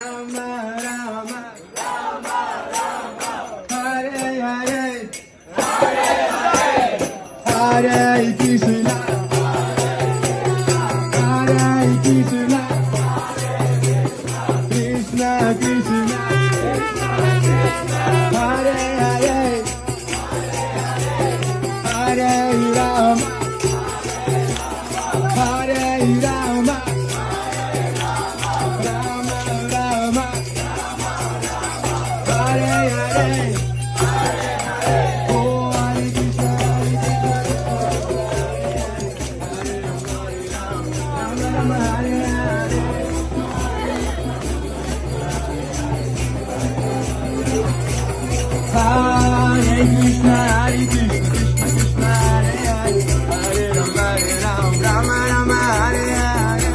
Rama Rama Hare Hare Hare Krishna Hare Krishna Krishna Krishna Hare Hare Hare Rama Hare Rama Rama Rama Hare Hare Oh Hare Krishna Rama Rama Hare Hare Hare Krishna Hare Krishna Krishna Krishna Hare Hare Hare Rama Rama Rama Hare Hare